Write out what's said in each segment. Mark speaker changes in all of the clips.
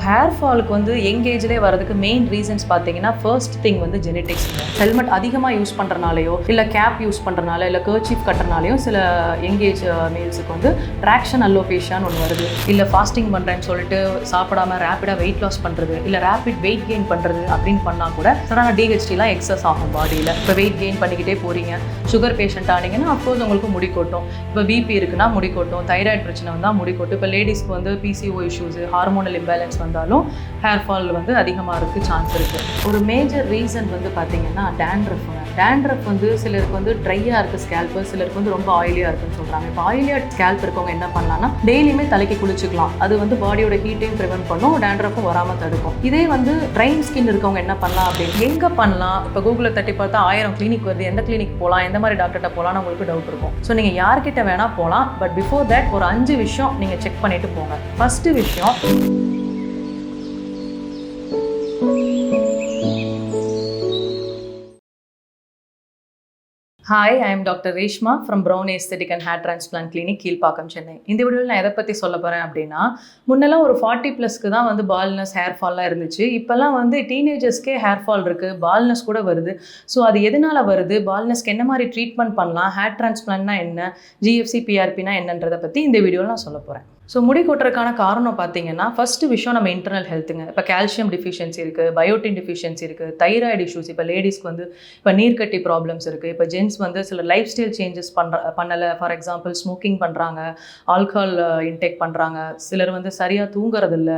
Speaker 1: Hair ஃபாலுக்கு வந்து young ஏஜ்லேயே வரதுக்கு main reasons பார்த்தீங்கன்னா ஃபர்ஸ்ட் திங் வந்து ஜெனட்டிக்ஸ். ஹெல்மெட் அதிகமாக யூஸ் பண்ணுறனாலையோ இல்லை கேப் யூஸ் பண்ணுறனால இல்லை கர்ச்சீஃப் கட்டுறனாலையோ சில யங் ஏஜ் மேல்ஸுக்கு வந்து ட்ராக்ஷன் அல்லோபேஷியான்னு ஒன்று வருது. இல்லை ஃபாஸ்டிங் பண்ணுறேன்னு சொல்லிட்டு சாப்பிடாம ரேப்பிடாக வெயிட் லாஸ் பண்ணுறது இல்லை ரேப்பிட் வெயிட் கெயின் பண்ணுறது அப்படின்னு பண்ணால் கூட சடான டிஹெச்டிலாம் எக்ஸஸ் ஆகும் பாடியில். இப்போ வெயிட் கெயின் பண்ணிக்கிட்டே போகிறீங்க, சுகர் பேஷண்ட் ஆனீங்கன்னா அஃப்கோர்ஸ் உங்களுக்கு முடி கொட்டும். இப்போ பிபி இருக்குன்னா முடி கொட்டும், தைராய்டு பிரச்சனை வந்தால் முடி கொட்டும். இப்போ லேடிஸ்க்கு வந்து பிசிஓ இஷ்யூஸ், ஹார்மோனல் இம்பேலன்ஸ் வந்தாலும் ஹேர் ஃபால் வந்து அதிகமாக இருக்குது, சான்ஸ் இருக்குது. ஒரு மேஜர் ரீசன் வந்து பார்த்தீங்கன்னா டேண்ட்ரஃப். டேண்ட்ரஃப் வந்து சிலருக்கு வந்து ட்ரையாக இருக்குது ஸ்கேல்ப்பு, சிலருக்கு வந்து ரொம்ப ஆயிலியாக இருக்குன்னு சொல்கிறாங்க. இப்போ ஆயிலியாக ஸ்கேல்ப் இருக்கவங்க என்ன பண்ணலாம்னா டெய்லியுமே தலைக்கு குளிச்சுக்கலாம். அது வந்து பாடியோட ஹீட்டையும் ப்ரிவென்ட் பண்ணும், டேண்ட்ரஃப்பும் வராமல் தடுக்கும். இதே வந்து ட்ரை ஸ்கின் இருக்கவங்க என்ன பண்ணலாம் அப்படின்னு எங்கே பண்ணலாம்? இப்போ கூகுளில் தட்டி பார்த்தா 1000 கிளினிக் வருது, எந்த கிளினிக் போகலாம், எந்த மாதிரி டாக்டர்கிட்ட போகலான்னு உங்களுக்கு டவுட் இருக்கும். ஸோ நீங்கள் யார்கிட்ட வேணால் போகலாம், பட் பிஃபோர் தட் ஒரு 5 விஷயம் நீங்கள் செக் பண்ணிவிட்டு போங்க. ஃபஸ்ட்டு விஷயம், Hi, I am Dr. Reshma from Brown Aesthetic and Hair Transplant Clinic, Kilpauk, Chennai. இந்த வீடியோவில் நான் எதை பற்றி சொல்ல போகிறேன் அப்படின்னா, முன்னெல்லாம் ஒரு 40+ தான் வந்து பால்னஸ், ஹேர் ஃபால்லாம் இருந்துச்சு. இப்போல்லாம் வந்து டீனேஜர்ஸ்க்கே ஹேர் ஃபால் இருக்குது, பால்னஸ் கூட வருது. ஸோ அது எதனால் வருது, பால்னஸ்க்கு என்ன மாதிரி ட்ரீட்மெண்ட் பண்ணலாம், ஹேர் டிரான்ஸ்பிளான்ட்னா என்ன, ஜிஎஃப்சி பிஆர்பினா என்னன்றதை பற்றி இந்த வீடியோவில் நான் சொல்ல போகிறேன். ஸோ முடி கொட்டுறதுக்கான காரணம் பார்த்தீங்கன்னா ஃபஸ்ட்டு விஷயம் நம்ம இன்டர்னல் ஹெல்த்துங்க. இப்போ கால்சியம் டிஃபிஷியன்சி இருக்குது, பயோட்டின் டிஃபிஷியன்சி இருக்குது, தைராய்டு இஷ்யூஸ், இப்போ லேடிஸ்க்கு வந்து இப்போ நீர்க்கட்டி ப்ராப்ளம்ஸ் இருக்குது. இப்போ ஜென்ஸ் வந்து சில லைஃப் ஸ்டைல் சேஞ்சஸ் பண்ணலை. ஃபார் எக்ஸாம்பிள் ஸ்மோக்கிங் பண்ணுறாங்க, ஆல்கஹால் இன்டேக் பண்ணுறாங்க, சிலர் வந்து சரியாக தூங்குறதில்ல.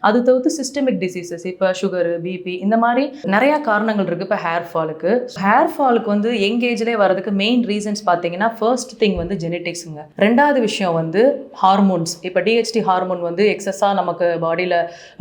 Speaker 1: அது தவிர்த்து சிஸ்டமிக் டிசீசஸ், இப்போ சுகரு, பிபி, இந்த மாதிரி நிறையா காரணங்கள் இருக்குது இப்போ ஹேர் ஃபாலுக்கு. ஹேர் ஃபாலுக்கு வந்து யங் ஏஜ்லேயே வரதுக்கு மெயின் ரீசன்ஸ் பார்த்தீங்கன்னா ஃபர்ஸ்ட் திங் வந்து ஜெனட்டிக்ஸுங்க. ரெண்டாவது விஷயம் வந்து ஹார்மோன்ஸ். இப்போ டிஹெச்டி ஹார்மோன் வந்து எக்ஸஸாக நமக்கு பாடியில்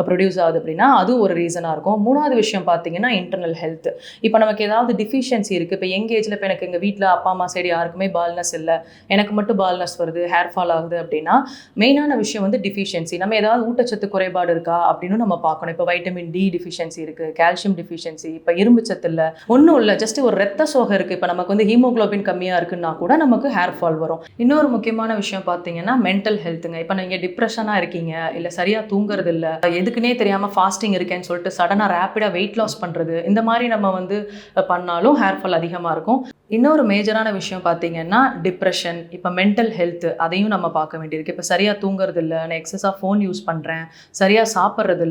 Speaker 1: ப்ரொடியூஸ் ஆகுது அப்படின்னா அது ஒரு ரீசனாக இருக்கும். மூணாவது விஷயம் பார்த்தீங்கன்னா இன்டர்னல் ஹெல்த். இப்போ நமக்கு ஏதாவது டிஃபிஷியன்சி இருக்குது, இப்போ யங் ஏஜில் இப்போ எனக்கு எங்கள் வீட்டில் அப்பா அம்மா சைடு யாருக்குமே பால்னஸ் இல்லை, எனக்கு மட்டும் பால்னஸ் வருது, ஹேர் ஃபால் ஆகுது அப்படின்னா மெயினான விஷயம் வந்து டிஃபிஷியன்சி. நம்ம ஏதாவது ஊட்டச்சத்து குறைபாடு இருக்கா அப்படின்னு நம்ம பார்க்கணும். இப்போ வைட்டமின் டி டிஃபிஷியன்சி இருக்குது, கால்சியம் டிஃபிஷியன்சி, இப்போ இரும்பு சத்து இல்லை, ஒன்றும் இல்லை, ஜஸ்ட் ஒரு ரத்த சோகை இருக்குது, இப்போ நமக்கு வந்து ஹீமோகுளோபின் கம்மியாக இருக்குன்னா கூட நமக்கு ஹேர் ஃபால் வரும். இன்னொரு முக்கியமான விஷயம் பார்த்தீங்கன்னா மென்டல் ஹெல்த்துங்க. இப்போ நீங்கள் டிப்ரெஷனாக இருக்கீங்க, இல்லை சரியாக தூங்குறது இல்லை, எதுக்குன்னே தெரியாமல் ஃபாஸ்டிங் இருக்கேன்னு சொல்லிட்டு சடனாக ரேப்பிடாக வெயிட் லாஸ் பண்ணுறது, இந்த மாதிரி நம்ம வந்து பண்ணாலும் ஹேர் ஃபால் அதிகமாக இருக்கும். இன்னொரு மேஜரான விஷயம் பார்த்தீங்கன்னா டிப்ரெஷன், இப்போ மென்டல் ஹெல்த், அதையும் நம்ம பார்க்க வேண்டியிருக்கு. இப்போ சரியாக தூங்குறது இல்லை, நான் எக்ஸஸாக ஃபோன் யூஸ் பண்ணுறேன், சரியாக சாப்பிட்றது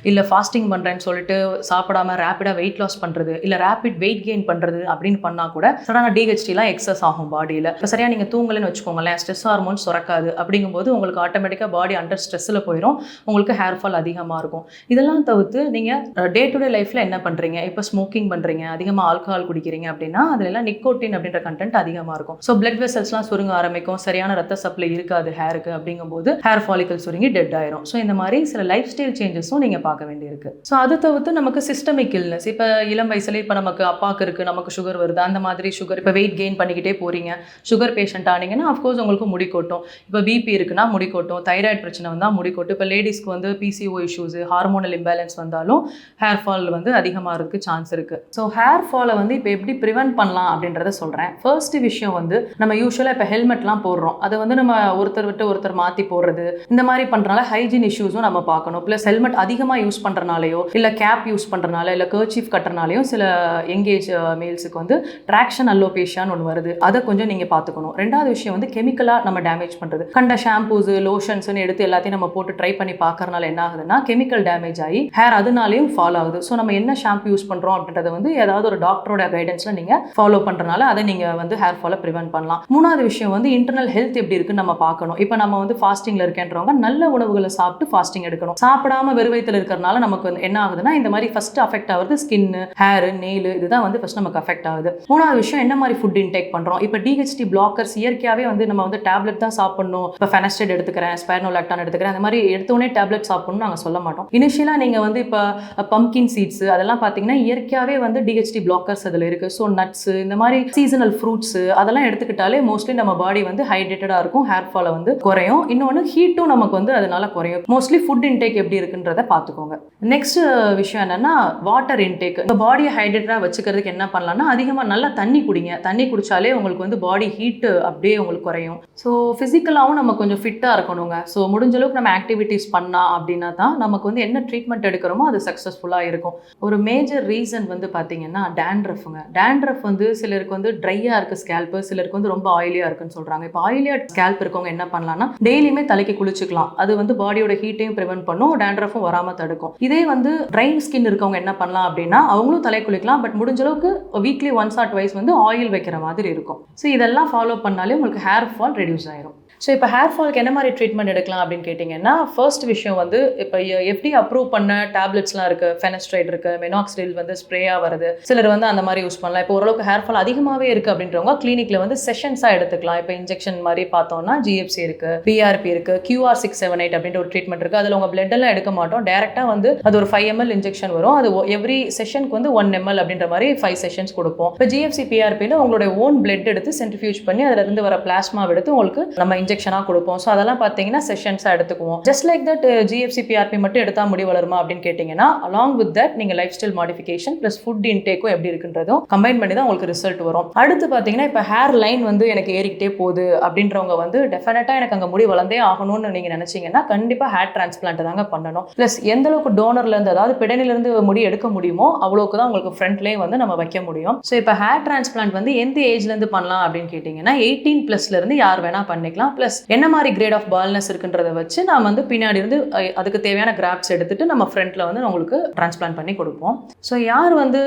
Speaker 1: இல்லை ஃபாஸ்டிங் பண்ணுறேன்னு சொல்லிட்டு சாப்பிடாம ரேப்பிடாக வெயிட் லாஸ் பண்ணுறது, இல்லை ரேப்பிட் வெயிட் கெயின் பண்ணுறது அப்படின்னு பண்ணால் கூட சடனாக டிஹெச்டிலாம் எக்ஸஸ் ஆகும் பாடியில். இப்போ சரியாக நீங்கள் தூங்கலைன்னு வச்சுக்கோங்களேன், ஸ்ட்ரெஸ் ஹார்மோன்ஸ் சுரக்காது. அப்படிங்கும்போது உங்களுக்கு ஆட்டோமேட்டிக்காக பாடி அண்டர் ஸ்ட்ரெஸ்ஸில் போயிடும், உங்களுக்கு ஹேர் ஃபால் அதிகமாக இருக்கும். இதெல்லாம் தவிர்த்து நீங்கள் டே டு டே லைஃப்பில் என்ன பண்ணுறீங்க, இப்போ ஸ்மோக்கிங் பண்ணுறீங்க, அதிகமாக ஆல்கஹால் குடிக்கிறீங்க அப்படின்னா அதிலெல்லாம் நிக்கோட்டின் அப்படின்ற கண்டென்ட் அதிகமாக இருக்கும். ஸோ பிளட் வெசல்ஸ்லாம் சுருங்க ஆரம்பிக்கும், சரியான ரத்த சப்ளை இருக்காது ஹேருக்கு. அப்படிங்கும்போது ஹேர் ஃபாலிக்கல் சுருங்கி டெட் ஆயிரும். ஸோ இந்த மாதிரி சில லைஃப் ஸ்டைல் சேஞ்சஸும் நீங்கள் பார்க்க வேண்டியிருக்கு. ஸோ அது தவிர்த்து நமக்கு சிஸ்டமிக் இல்னஸ், இப்போ இளம் வயசுலேயே இப்போ நமக்கு அப்பாவுக்கு இருக்குது, நமக்கு சுகர் வருது, அந்த மாதிரி சுகர் இப்போ வெயிட் கெயின் பண்ணிக்கிட்டே போகிறீங்க, சுகர் பேஷண்ட் ஆனீங்கன்னா அஃப்கோர்ஸ் உங்களுக்கு முடி கொட்டும். இப்போ பிபி இருக்குன்னா முடி கொட்டும், தைராய்டு பிரச்சனை வந்தால் முடி கொட்டும். இப்போ லேடிஸ்க்கு வந்து பிசிஓ இஷ்யூஸ், ஹார்மோனல் இம்பேலன்ஸ் வந்தாலும் ஹேர் ஃபால் வந்து அதிகமாக இருக்குது, சான்ஸ் இருக்குது. ஸோ ஹேர் ஃபாலை வந்து இப்போ எப்படி ப்ரிவென்ட் பண்ணலாம் அப்படின்றத சொல்கிறேன். ஃபர்ஸ்ட் விஷயம் வந்து நம்ம யூஸ்வலாக இப்போ ஹெல்மெட்லாம் போடுறோம், அதை வந்து நம்ம ஒருத்தர் விட்டு ஒருத்தர் மாற்றி போடுறது, இந்த மாதிரி பண்ணுறனால ஹைஜீன் இஷ்யூஸும் நம்ம பார்க்கணும். ப்ளஸ் ஹெல்மெட் அதிகமாக யூஸ் பண்ணுறனாலையோ இல்லை கேப் யூஸ் பண்ணுறனால இல்லை கர்ச்சீஃப் கட்டுறனாலையும் சில யங் ஏஜ் மேல்ஸுக்கு வந்து ட்ராக்ஷன் அல்லோபேஷியான்னு ஒன்று வருது, அதை கொஞ்சம் நீங்கள் பார்த்துக்கணும். ரெண்டாவது விஷயம் வந்து கெமிக்கலாக நம்ம டேமேஜ் பண்ணுறது, கண்ட ஷாம்பூஸ் லோஷன்ஸ்னு எடுத்து எல்லாத்தையும் நம்ம போட்டு ட்ரை பண்ணி பார்க்கறனால என்ன ஆகுதுன்னா கெமிக்கல் டேமேஜ் ஆகி ஹேர் அதனாலையும் ஃபால் ஆகுது. ஸோ நம்ம என்ன ஷாம்பு யூஸ் பண்ணுறோம் அப்படின்றத வந்து ஏதாவது ஒரு டாக்டரோட கைடன்ஸில் நீங்கள் ஃபாலோ பண்ணுறனால அதை நீங்கள் வந்து ஹேர் ஃபாலை ப்ரிவென்ட் பண்ணலாம். மூணாவது விஷயம் வந்து இன்டர்னல் ஹெல்த் எப்படி இருக்குன்னு நம்ம பார்க்கணும். இப்போ நம்ம வந்து ஃபாஸ்டிங்கில் இருக்கேன்றவங்க நல்ல உணவுகளை சாப்பிட்டு ஃபாஸ்டிங் எடுக்கணும். சாப்பிடாம வெறும் வயித்துல இருக்கிறனால நமக்கு வந்து என்ன ஆகுதுன்னா இந்த மாதிரி ஃபர்ஸ்ட் அஃபெக்ட் ஆகுது ஸ்கின்னு, ஹேர், நெயில், இதுதான் வந்து ஃபர்ஸ்ட் நமக்கு அஃபெக்ட் ஆகுது. மூணாவது விஷயம் என்ன மாதிரி ஃபுட் இன்டேக் பண்ணுறோம். இப்போ டிஹெச்டி பிளாக்கர்ஸ் இயற்கையாகவே வந்து நம்ம வந்து டேப்லெட் தான் சாப்பிடணும், இப்போ ஃபெனஸ்டைட் எடுத்துக்கிறேன், ஸ்பைர்னோலாக்டான் எடுத்துக்கிறேன், அந்த மாதிரி எடுத்தோடனே டேப்லெட் சாப்பிடணும்னு நாங்கள் சொல்ல மாட்டோம். இனிஷியலாக நீங்கள் வந்து இப்போ பம்கின் சீட்ஸ் அதெல்லாம் பார்த்தீங்கன்னா இயற்கையாகவே வந்து டிஹெச்டி பிளாக்கர்ஸ் அதில் இருக்குது. ஸோ நட்ஸு இந்த மாதிரி மாதிரி சீசனல் ஃப்ரூட்ஸ் அதெல்லாம் எடுத்துக்கிட்டாலே மோஸ்ட்லி நம்ம பாடி வந்து ஹைட்ரேட்டடா இருக்கும், ஹேர் ஃபாலை வந்து குறையும். இன்னொன்று ஹீட்டும் நமக்கு வந்து அதனால குறையும். மோஸ்ட்லி ஃபுட் இன்டேக் எப்படி இருக்குன்றத பார்த்துக்கோங்க. நெக்ஸ்ட் விஷயம் என்னன்னா வாட்டர் இன்டேக். இந்த பாடியை ஹைட்ரேட்டடா வச்சுக்கிறதுக்கு என்ன பண்ணலாம்னா அதிகமாக நல்லா தண்ணி குடிங்க. தண்ணி குடிச்சாலே உங்களுக்கு வந்து பாடி ஹீட் அப்படியே உங்களுக்கு குறையும். ஸோ ஃபிசிக்கலாகவும் நம்ம கொஞ்சம் ஃபிட்டாக இருக்கணுங்க. ஸோ முடிஞ்ச அளவுக்கு நம்ம ஆக்டிவிட்டீஸ் பண்ணா அப்படின்னா தான் நமக்கு வந்து என்ன ட்ரீட்மெண்ட் எடுக்கிறோமோ அது சக்ஸஸ்ஃபுல்லாக இருக்கும். ஒரு மேஜர் ரீசன் வந்து பார்த்தீங்கன்னா டேண்ட்ரஃப்ங்க. டேண்ட்ரஃப் வந்து சிலருக்கு வந்து ட்ரையாக இருக்குது ஸ்கேல்ப்பு, சிலருக்கு வந்து ரொம்ப ஆயிலியாக இருக்குன்னு சொல்கிறாங்க. இப்போ ஆயிலியாக ஸ்கேல்ப் இருக்கவங்க என்ன பண்ணலாம்னா டெய்லியுமே தலைக்கு குளிச்சுக்கலாம். அது வந்து பாடியோட ஹீட்டையும் ப்ரிவென்ட் பண்ணும், டேண்ட்ரஃபும் வராமல் தடுக்கும். இதே வந்து ட்ரை ஸ்கின் இருக்கவங்க என்ன பண்ணலாம் அப்படின்னா அவங்களும் தலை குளிக்கலாம், பட் முடிஞ்ச அளவுக்கு வீக்லி ஒன்ஸ் ஆர் ட்வைஸ் வந்து ஆயில் வைக்கிற மாதிரி இருக்கும். ஸோ இதெல்லாம் ஃபாலோ பண்ணாலே உங்களுக்கு ஹேர் ஃபால் ரெடியூஸ் ஆயிரும். ஸோ இப்போ ஹேர் ஃபால்க்கு என்ன மாதிரி ட்ரீட்மெண்ட் எடுக்கலாம் அப்படின்னு கேட்டிங்கன்னா ஃபர்ஸ்ட் விஷயம் வந்து இப்போ எப்படி அப்ரூவ் பண்ண டேப்லெட்ஸ்லாம் இருக்குது, ஃபெனஸ்ட்ரைட் இருக்குது, மெனாக்சிடில் வந்து ஸ்ப்ரேயாக வருது, சிலர் வந்து அந்த மாதிரி யூஸ் பண்ணலாம். இப்போ ஓரளவுக்கு ஹேர் ஃபால் அதிகமாகவே இருக்குது அப்படின்றவங்க கிளினிக்கில் வந்து செஷன்ஸாக எடுத்துக்கலாம். இப்போ இன்ஜெக்ஷன் மாதிரி பார்த்தோம்னா GFC இருக்குது, PRP இருக்குது, QR678 அப்படின்ற ஒரு ட்ரீட்மெண்ட் இருக்குது. அதில் உங்கள் பிளட் எல்லாம் எடுக்க மாட்டோம், டேரெக்டாக வந்து அது ஒரு 5 ml இன்ஜெக்ஷன் வரும். அது எவ்ரி செஷனுக்கு வந்து 1 ml அப்படின்ற மாதிரி 5 செஷன்ஸ் கொடுப்போம். இப்போ GFC PRPயில் உங்களுடைய ஓன் பிளட் எடுத்து சென்ட்ரிஃபியூஜ் பண்ணி அதில் இருந்து வர பிளாஸ்மா எடுத்து உங்களுக்கு நம்ம இன்ஜெக்ஷனாக கொடுப்போம். ஸோ அதெல்லாம் பார்த்தீங்கன்னா செஷன்ஸாக எடுத்துக்குவோம். Just like that GFC PRP மட்டும் எடுத்தால் முடி வளருமா அப்படின்னு கேட்டிங்கன்னா அலாங் வித் தட் நீங்கள் lifestyle modification plus food இன்டேக்கும் எப்படி இருக்குன்றதும் கம்பைன் பண்ணி தான் உங்களுக்கு ரிசல்ட் வரும். அடுத்து பார்த்தீங்கன்னா இப்போ ஹேர் லைன் வந்து எனக்கு ஏறிக்கிட்டே போகுது அப்படின்றவங்க வந்து டெஃபினட்டாக எனக்கு அங்கே முடி வளர்ந்தே ஆகணும்னு நீங்கள் நினச்சிங்கன்னா கண்டிப்பாக ஹேர் டிரான்ஸ்பிளான்ட் தாங்க பண்ணணும். ப்ளஸ் எந்த அளவுக்கு டோனர்லேருந்து அதாவது பிடனிலேருந்து முடி எடுக்க முடியுமோ அவ்வளோக்கு தான் உங்களுக்கு ஃப்ரண்ட்லேயே வந்து நம்ம வைக்க முடியும். ஸோ இப்போ ஹேர் டிரான்ஸ்பிளான்ட் வந்து எந்த ஏஜ்லேருந்து பண்ணலாம் அப்படின்னு கேட்டிங்கன்னா 18+ யார் வேணால் பண்ணிக்கலாம். ப்ளஸ் என்ன மாதிரி கிரேட் ஆஃப் பால்னஸ் இருக்குன்றதை வச்சு நான் வந்து பின்னாடி இருந்து அதுக்கு தேவையான கிராப்ஸ் எடுத்துட்டு நம்ம ஃப்ரண்ட்ல வந்து உங்களுக்கு டிரான்ஸ்பிளான்ட் பண்ணி கொடுப்போம். ஸோ யார் வந்து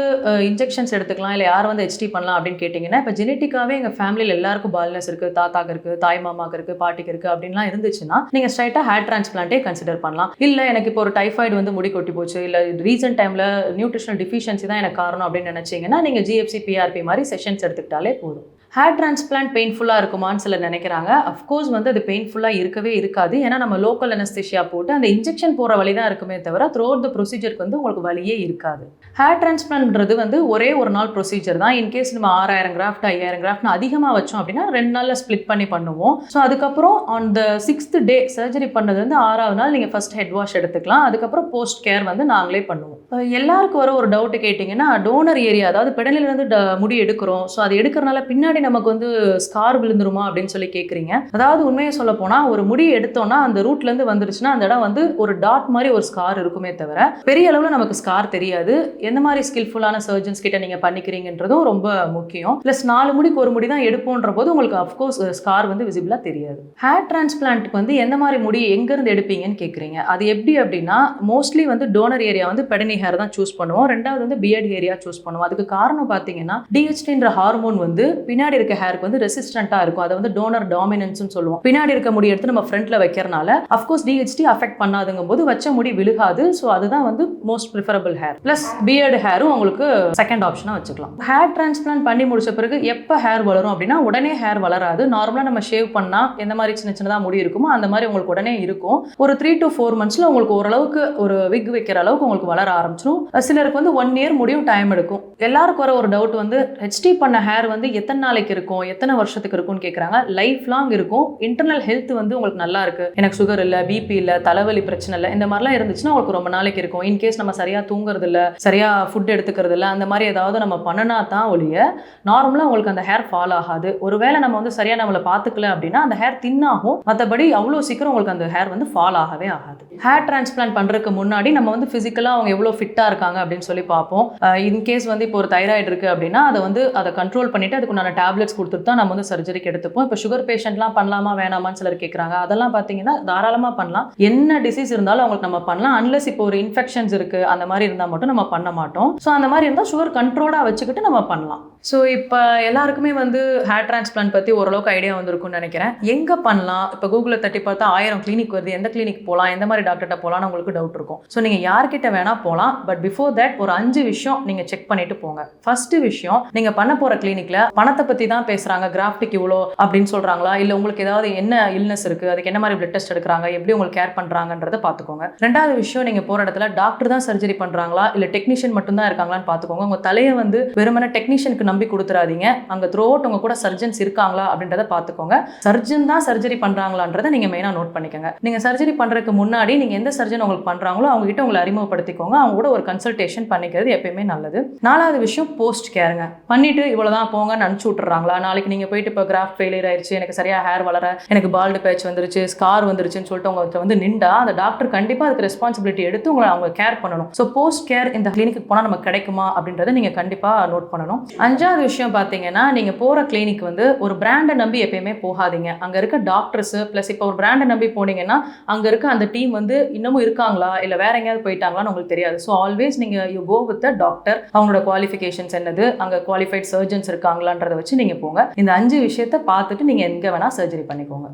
Speaker 1: இன்ஜெக்ஷன்ஸ் எடுத்துக்கலாம் இல்லை யார் வந்து HT பண்ணலாம் அப்படின்னு கேட்டிங்கன்னா இப்போ ஜெனட்டிக்காவே எங்கள் ஃபேமிலியில் எல்லாருக்கும் பால்னஸ் இருக்குது, தாத்தாக்கு இருக்குது, தாய் மாமாக்கு இருக்குது, பாட்டிக்கு இருக்குது அப்படின்லாம் இருந்துச்சுன்னா நீங்கள் ஸ்ட்ரைட்டாக ஹேர் டிரான்ஸ்பிளான்ட்டே கன்சிடர் பண்ணலாம். இல்லை எனக்கு இப்போ ஒரு டைஃபாய்டு வந்து முடி கொட்டி போச்சு, இல்லை ரீசன்ட் டைமில் நியூட்ரிஷனல் டிஃபிஷியன்சி தான் எனக்கு காரணம் அப்படின்னு நினச்சிங்கன்னா நீங்கள் GFC PRP மாதிரி செஷன்ஸ் எடுத்துக்கிட்டாலே போதும். ஹேர் டிரான்ஸ்பிளான்ட் பெயின்ஃபுல்லாக இருக்குமான்னு சிலர் நினைக்கிறாங்க. அஃப்கோர்ஸ் வந்து அது பெயின்ஃபுல்லாக இருக்கவே இருக்காது. ஏன்னா நம்ம லோக்கல் அனஸ்தீசியா போட்டு அந்த இன்ஜெக்ஷன் போகிற வழி தான் இருக்குமே தவிர த்ரூ அவுட் த ப்ரொசீஜருக்கு வந்து உங்களுக்கு வலியே இருக்காது. ஹேர் டிரான்ஸ்பிளான்ட்ன்றது வந்து ஒரே ஒரு நாள் ப்ரொசீஜர் தான். இன்கேஸ் நம்ம 6000 கிராஃப்ட் 5000 கிராஃப்ட்னு அதிகமாக வச்சோம் அப்படின்னா 2 நாளில் ஸ்ப்ளிட் பண்ணி பண்ணுவோம். ஸோ அதுக்கப்புறம் on the 6th day surgery பண்ணது வந்து 6வது நாள் நீங்கள் ஃபர்ஸ்ட் ஹெட் வாஷ் எடுத்துக்கலாம். அதுக்கப்புறம் போஸ்ட் கேர் வந்து நாங்களே பண்ணுவோம். எல்லாருக்கும் வர ஒரு டவுட் கேட்டிங்கன்னா டோனர் ஏரியா அதாவது பிடனிலிருந்து முடி எடுக்கிறோம், ஸோ அது எடுக்கிறனால பின்னாடி நமக்கு வந்து ஸ்கார் விழுந்துருமா அப்படின்னு சொல்லி கேட்குறீங்க. அதாவது உண்மையை சொல்ல போனால் ஒரு முடி எடுத்தோம்னா அந்த ரூட்லேருந்து வந்துருச்சுன்னா அந்த இடம் வந்து ஒரு டாட் மாதிரி ஒரு ஸ்கார் இருக்குமே தவிர பெரிய அளவில் நமக்கு ஸ்கார் தெரியாது. எந்த மாதிரி ஸ்கில்ஃபுல்லான சர்ஜன்ஸ் கிட்ட நீங்கள் பண்ணிக்கிறீங்கன்றதும் ரொம்ப முக்கியம். ப்ளஸ் 4 முடிக்கு ஒரு முடி தான் எடுப்போன்ற போது உங்களுக்கு அஃப்கோர்ஸ் ஸ்கார் வந்து விசிபிளாக தெரியாது. ஹேர் டிரான்ஸ்பிளான்ட்டுக்கு வந்து எந்த மாதிரி முடி எங்கேருந்து எடுப்பீங்கன்னு கேட்குறீங்க. அது எப்படி அப்படின்னா மோஸ்ட்லி வந்து டோனர் ஏரியா வந்து பெடனி ஹேர் தான் சூஸ் பண்ணுவோம். ரெண்டாவது வந்து பியர்ட் ஏரியா சூஸ் பண்ணுவோம். அதுக்கு காரணம் பார்த்தீங்கன்னா DHTன்ற ஹார்மோன் வந்து பின்னாடி இருக்க ஹேருக்கு வந்து ரெசிஸ்டண்டா இருக்கும். அதை வந்து டோனர் டாமினன்ஸ்னு சொல்லுவோம். பின்னாடி இருக்க முடி எடுத்து நம்ம ஃப்ரண்ட்ல வைக்கிறனால அஃப்கோர்ஸ் DHT அஃபெக்ட் பண்ணாதுங்கும் போது வச்ச முடி விழுகாது. ஸோ அதுதான் வந்து most preferable hair. Plus beard ஹேரும் உங்களுக்கு செகண்ட் ஆப்ஷனாக வச்சுக்கலாம். ஹேர் டிரான்ஸ்பிளான்ட் பண்ணி முடிச்ச பிறகு எப்போ ஹேர் வளரும் அப்படின்னா உடனே ஹேர் வளராது. நார்மலாக நம்ம ஷேவ் பண்ணால் எந்த மாதிரி சின்ன சின்னதாக முடி இருக்குமோ அந்த மாதிரி உங்களுக்கு உடனே இருக்கும். ஒரு 3 to 4 monthsல உங்களுக்கு ஓரளவுக்கு ஒரு விக் வைக்கிற அளவுக்கு உங்களுக்கு வளர ஆரம்பிச்சிடும். சிலருக்கு வந்து 1 year முடியும் டைம் எடுக்கும். எல்லாருக்கும் வர ஒரு டவுட் வந்து HT பண்ண ஹேர் வந்து எத்தனை நாளைக்கு இருக்கும், எத்தனை வருஷத்துக்கு இருக்கும்னு கேட்குறாங்க. லைஃப் லாங் இருக்கும். இன்டர்னல் ஹெல்த் வந்து உங்களுக்கு நல்லா இருக்கு, எனக்கு சுகர் இல்லை, பிபி இல்லை, தலைவலி பிரச்சனை இல்லை, இந்த மாதிரிலாம் இருந்துச்சுன்னா உங்களுக்கு ரொம்ப நாளைக்கு இருக்கும். இன்கேஸ் நம்ம சரியா தூங்குறது இல்லை, சரியா ஃபுட் எடுத்துக்கிறது இல்லை, அந்த மாதிரி ஏதாவது நம்ம பண்ணனா தான் ஒழிய நார்மலாக உங்களுக்கு அந்த ஹேர் ஃபால் ஆகாது. ஒருவேளை நம்ம வந்து சரியா நம்மளை பார்த்துக்கல அப்படின்னா அந்த ஹேர் தின்னாகும். மற்றபடி அவ்வளோ சீக்கிரம் உங்களுக்கு அந்த ஹேர் வந்து ஃபால் ஆகவே ஆகாது. ஹேர் டிரான்ஸ்பிளான்ட் பண்றதுக்கு முன்னாடி நம்ம வந்து பிசிக்கலாக அவங்க எவ்வளோ ஃபிட்டாக இருக்காங்க அப்படின்னு சொல்லி பார்ப்போம். இன்கேஸ் வந்து இப்போ ஒரு தைராய்டு இருக்கு அப்படின்னா அதை கண்ட்ரோல் பண்ணிட்டு அதுக்குண்டான டேப்லெட்ஸ் கொடுத்துட்டு தான் நம்ம வந்து சர்ஜரிக்கு எடுத்துப்போம். இப்போ சுகர் பேஷண்ட்லாம் பண்ணலாமா வேணாமான்னு சிலர் கேட்குறாங்க. அதெல்லாம் பார்த்தீங்கன்னா தாராளமாக பண்ணலாம். என்ன டிசீஸ் இருந்தாலும் அவங்களுக்கு நம்ம பண்ணலாம். அன்லஸ் இப்போ ஒரு இன்ஃபெக்ஷன்ஸ் இருக்கு அந்த மாதிரி இருந்தால் மட்டும் நம்ம பண்ண மாட்டோம். ஸோ அந்த மாதிரி இருந்தால் சுகர் கண்ட்ரோலாக வச்சுக்கிட்டு நம்ம பண்ணலாம். ஸோ இப்போ எல்லாருக்குமே வந்து ஹேர் டிரான்ஸ்பிளான்ட் பற்றி ஓரளவுக்கு ஐடியா வந்திருக்கும்னு நினைக்கிறேன். எங்கே பண்ணலாம், இப்போ கூகுளில் தட்டி பார்த்தா 1000 கிளினிக் வருது, எந்த கிளினிக் போகலாம், எந்த மாதிரி டாக்டர்கிட்ட போகலான்னு உங்களுக்கு டவுட் இருக்கும். ஸோ நீங்கள் யார்கிட்ட வேணால் போகலாம். பட் பிஃபோர் தட் ஒரு 5 விஷயம் நீங்கள் செக் பண்ணிட்டு போங்க. ஃபர்ஸ்ட் விஷயம், நீங்கள் பண்ண போகிற கிளினிக்கில் பணத்தை பற்றி தான் பேசுகிறாங்க, கிராஃப்டிக் இவ்வளோ அப்படின்னு சொல்கிறாங்களா, இல்லை உங்களுக்கு ஏதாவது என்ன இல்னஸ் இருக்குது, அதுக்கு என்ன மாதிரி பிளட் டெஸ்ட் எடுக்கிறாங்க, எப்படி உங்களுக்கு கேர் பண்ணுறாங்கன்றதை பார்த்துக்கோங்க. ரெண்டாவது விஷயம், நீங்கள் போகிற இடத்துல டாக்டர் தான் சர்ஜரி பண்ணுறாங்களா இல்லை டெக்னீஷியன் மட்டும் தான் இருக்காங்களான்னு பார்த்துக்கோங்க. உங்கள் தலையை வந்து வெறுமனே டெக்னீஷியனுக்கு நம்பி கொடுத்துறாதீங்க. அங்கே த்ரூ அவுட் உங்கள் கூட சர்ஜன்ஸ் இருக்காங்களா அப்படின்றத பார்த்துக்கோங்க. சர்ஜன் தான் சர்ஜரி பண்ணுறாங்களான்றதை நீங்கள் மெயினாக நோட் பண்ணிக்கோங்க. நீங்கள் சர்ஜரி பண்ணுறதுக்கு முன்னாடி நீங்கள் எந்த சர்ஜன் உங்களுக்கு பண்ணுறாங்களோ அவங்ககிட்ட உங்களை அறிமுகப்படுத்திக்கோங்க. அவங்க கூட ஒரு கன்சல்டேஷன் பண்ணிக்கிறது எப்பயுமே நல்லது. 4வது விஷயம் போஸ்ட் கேருங்க. பண்ணிட்டு இவ்வளோதான் போங்கன்னு அனுப்பிச்சு விட்டுறாங்களா, நாளைக்கு நீங்கள் போயிட்டு இப்போ கிராஃப்ட் ஃபெயிலியர் ஆயிடுச்சு, எனக்கு சரியாக ஹேர் வளர, எனக்கு பால்டு பேட்ச் வந்துருச்சு, ஸ்கார் வந்துருச்சுன்னு சொல்லிட்டு உங்கள்கிட்ட வந்து நின்றா அந்த டாக்டர் கண்டிப்பாக அதுக்கு ரெஸ்பான்சிபிலிட்டி எடுத்து உங்களை அவங்க கேர் பண்ணணும். ஸோ போஸ்ட் கேர் இந்த கிளினிக்கு போனால் நமக்கு கிடைக்குமா அப்படின்றத நீங்கள் கண்டிப்பாக நோட் பண்ணணும். 5வது விஷயம் பார்த்தீங்கன்னா, நீங்கள் போகிற கிளினிக் வந்து ஒரு பிராண்டை நம்பி எப்பயுமே போகாதீங்க. அங்கே இருக்க டாக்டர்ஸ் ப்ளஸ் இப்போ ஒரு பிராண்டை நம்பி போனீங்கன்னா அங்கே இருக்க அந்த டீம் வந்து இன்னமும் இருக்காங்களா இல்லை வேற எங்கேயாவது போயிட்டாங்களான்னு உங்களுக்கு தெரியாது. ஸோ ஆல்வேஸ் நீங்கள் you go with the doctor. அவங்களோட குவாலிஃபிகேஷன்ஸ் என்னது, அங்கே குவாலிஃபைட் சர்ஜன்ஸ் இருக்காங்களான்றதை வச்சு நீங்கள் போங்க. இந்த 5 விஷயத்தை பார்த்துட்டு நீங்கள் எங்கே வேணால் சர்ஜரி பண்ணிக்கோங்க.